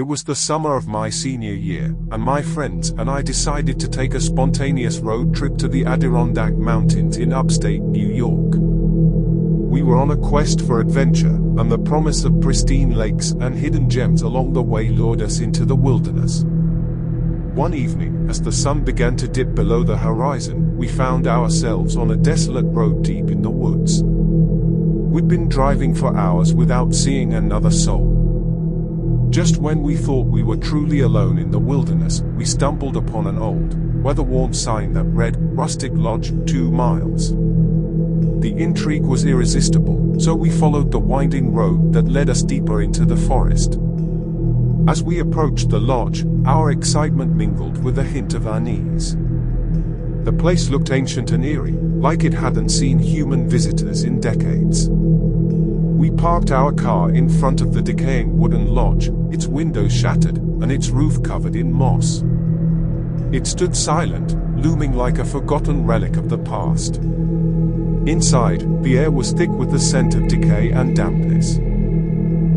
It was the summer of my senior year, and my friends and I decided to take a spontaneous road trip to the Adirondack Mountains in upstate New York. We were on a quest for adventure, and the promise of pristine lakes and hidden gems along the way lured us into the wilderness. One evening, as the sun began to dip below the horizon, we found ourselves on a desolate road deep in the woods. We'd been driving for hours without seeing another soul. Just when we thought we were truly alone in the wilderness, we stumbled upon an old, weather-worn sign that read, "Rustic Lodge, 2 miles." The intrigue was irresistible, so we followed the winding road that led us deeper into the forest. As we approached the lodge, our excitement mingled with a hint of unease. The place looked ancient and eerie, like it hadn't seen human visitors in decades. We parked our car in front of the decaying wooden lodge, its windows shattered, and its roof covered in moss. It stood silent, looming like a forgotten relic of the past. Inside, the air was thick with the scent of decay and dampness.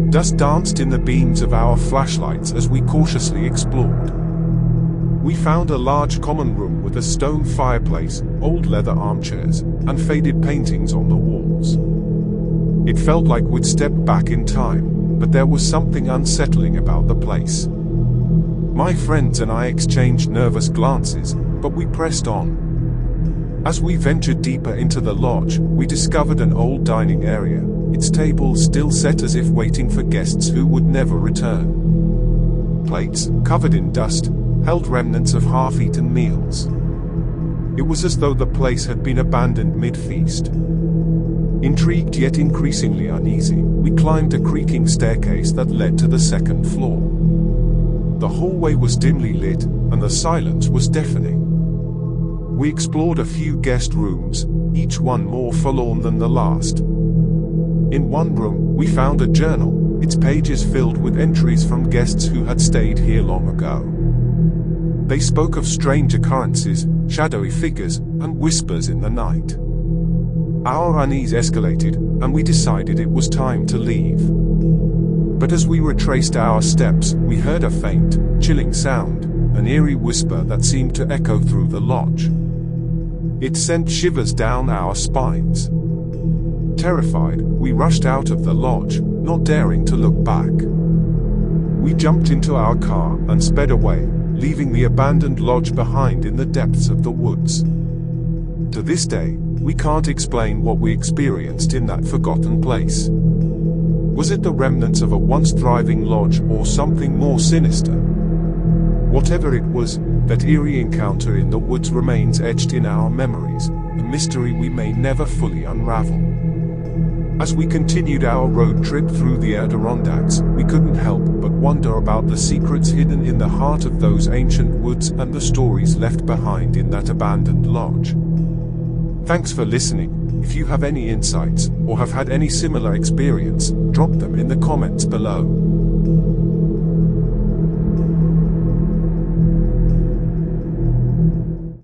Dust danced in the beams of our flashlights as we cautiously explored. We found a large common room with a stone fireplace, old leather armchairs, and faded paintings on the walls. It felt like we'd stepped back in time, but there was something unsettling about the place. My friends and I exchanged nervous glances, but we pressed on. As we ventured deeper into the lodge, we discovered an old dining area, its tables still set as if waiting for guests who would never return. Plates, covered in dust, held remnants of half-eaten meals. It was as though the place had been abandoned mid-feast. Intrigued yet increasingly uneasy, we climbed a creaking staircase that led to the second floor. The hallway was dimly lit, and the silence was deafening. We explored a few guest rooms, each one more forlorn than the last. In one room, we found a journal, its pages filled with entries from guests who had stayed here long ago. They spoke of strange occurrences, shadowy figures, and whispers in the night. Our unease escalated, and we decided it was time to leave. But as we retraced our steps, we heard a faint, chilling sound, an eerie whisper that seemed to echo through the lodge. It sent shivers down our spines. Terrified, we rushed out of the lodge, not daring to look back. We jumped into our car and sped away, leaving the abandoned lodge behind in the depths of the woods. To this day, we can't explain what we experienced in that forgotten place. Was it the remnants of a once thriving lodge or something more sinister? Whatever it was, that eerie encounter in the woods remains etched in our memories, a mystery we may never fully unravel. As we continued our road trip through the Adirondacks, we couldn't help but wonder about the secrets hidden in the heart of those ancient woods and the stories left behind in that abandoned lodge. Thanks for listening. If you have any insights, or have had any similar experience, drop them in the comments below.